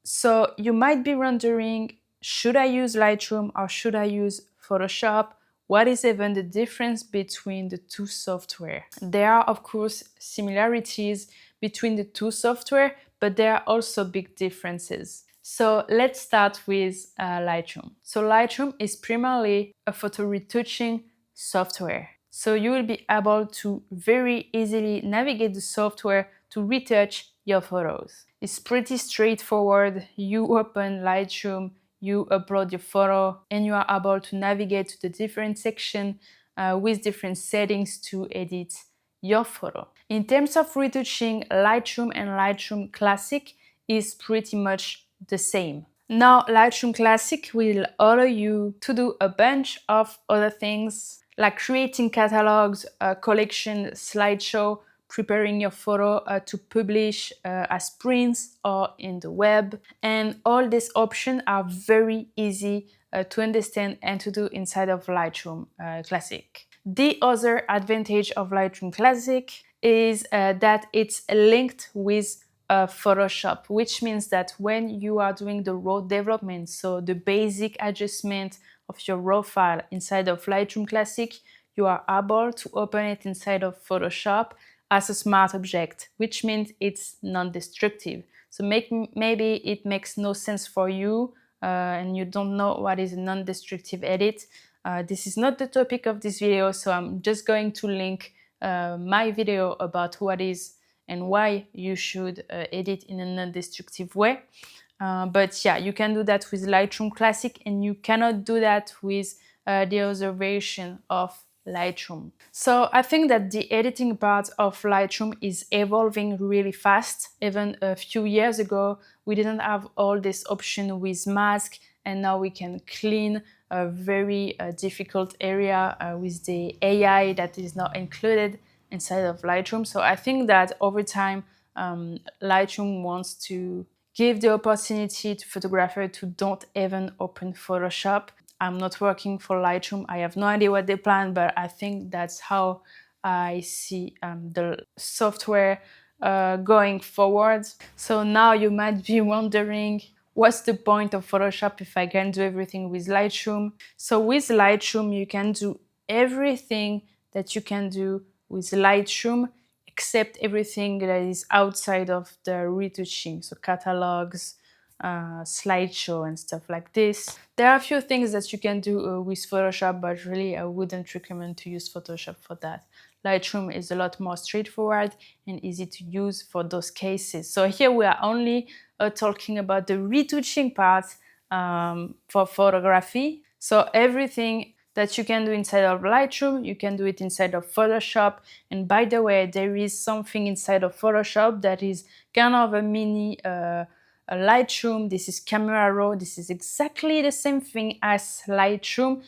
So you might be wondering, should I use Lightroom or should I use Photoshop? What is even the difference between the two software? There are of course similarities between the two software, but there are also big differences. So let's start with Lightroom. So Lightroom is primarily a photo retouching software. So you will be able to very easily navigate the software to retouch your photos. It's pretty straightforward. You open Lightroom, you upload your photo, and you are able to navigate to the different section with different settings to edit your photo. In terms of retouching, Lightroom and Lightroom Classic is pretty much the same. Now, Lightroom Classic will allow you to do a bunch of other things like creating catalogs, collection, slideshow, preparing your photo to publish as prints or in the web. And all these options are very easy to understand and to do inside of Lightroom Classic. The other advantage of Lightroom Classic is that it's linked with Photoshop, which means that when you are doing the raw development, so the basic adjustment of your raw file inside of Lightroom Classic, you are able to open it inside of Photoshop as a smart object, which means it's non-destructive. So maybe it makes no sense for you and you don't know what is a non-destructive edit. This is not the topic of this video, so I'm just going to link my video about what is and why you should edit in a non-destructive way. But yeah, you can do that with Lightroom Classic and you cannot do that with the other version of Lightroom. So I think that the editing part of Lightroom is evolving really fast. Even a few years ago, we didn't have all this option with mask, and now we can clean a very difficult area with the AI that is not included inside of Lightroom. So I think that over time, Lightroom wants to give the opportunity to photographers to don't even open Photoshop. I'm not working for Lightroom. I have no idea what they plan, but I think that's how I see the software going forward. So now you might be wondering, what's the point of Photoshop if I can do everything with Lightroom? So with Lightroom, you can do everything that you can do with Lightroom, except everything that is outside of the retouching, so catalogs, slideshow and stuff like this. There are a few things that you can do with Photoshop, but really I wouldn't recommend to use Photoshop for that. Lightroom is a lot more straightforward and easy to use for those cases. So here we are only talking about the retouching part for photography. So everything that you can do inside of Lightroom, you can do it inside of Photoshop. And by the way, there is something inside of Photoshop that is kind of a mini a Lightroom. This is Camera Raw. This is exactly the same thing as Lightroom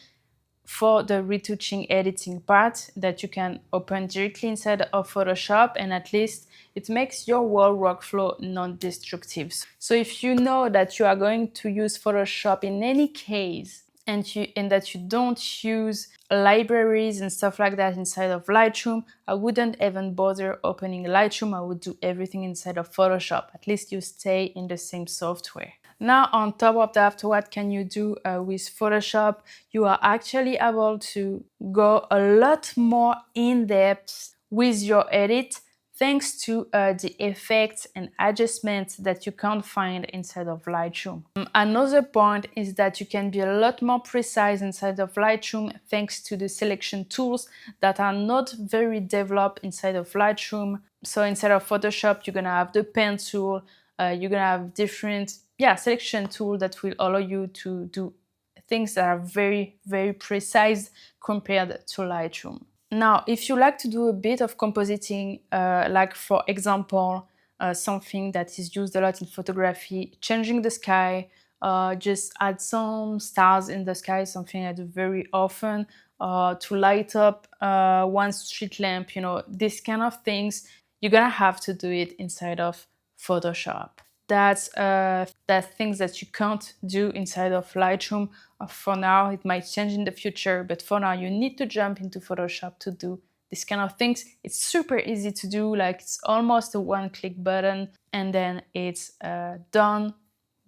for the retouching editing part that you can open directly inside of Photoshop, and at least it makes your whole workflow non-destructive. So if you know that you are going to use Photoshop in any case, and that you don't use libraries and stuff like that inside of Lightroom, I wouldn't even bother opening Lightroom. I would do everything inside of Photoshop. At least you stay in the same software. Now, on top of that, what can you do with Photoshop? You are actually able to go a lot more in depth with your edit, thanks to the effects and adjustments that you can't find inside of Lightroom. Another point is that you can be a lot more precise inside of Lightroom thanks to the selection tools that are not very developed inside of Lightroom. So instead of Photoshop, you're gonna have the pen tool, you're gonna have different selection tools that will allow you to do things that are very, very precise compared to Lightroom. Now, if you like to do a bit of compositing, like for example, something that is used a lot in photography, changing the sky, just add some stars in the sky, something I do very often, to light up one street lamp, these kind of things, you're gonna have to do it inside of Photoshop. That's things that you can't do inside of Lightroom. For now, it might change in the future, but for now, you need to jump into Photoshop to do these kind of things. It's super easy to do, like it's almost a one-click button, and then it's done,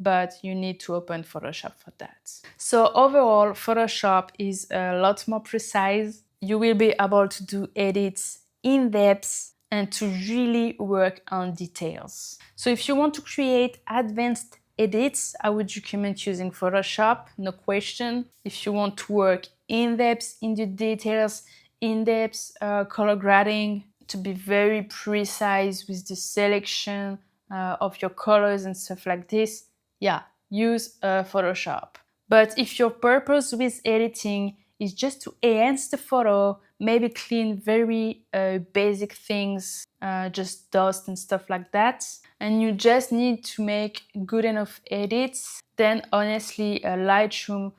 but you need to open Photoshop for that. So overall, Photoshop is a lot more precise. You will be able to do edits in depth and to really work on details. So if you want to create advanced edits, I would recommend using Photoshop, no question. If you want to work in depth in the details, in depth color grading, to be very precise with the selection of your colors and stuff like this, yeah, use Photoshop. But if your purpose with editing is just to enhance the photo, maybe clean very basic things, just dust and stuff like that, and you just need to make good enough edits, then honestly Lightroom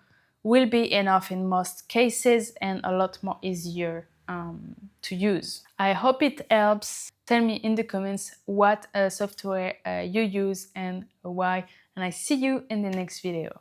will be enough in most cases and a lot more easier to use. I hope it helps. Tell me in the comments what software you use and why, and I see you in the next video.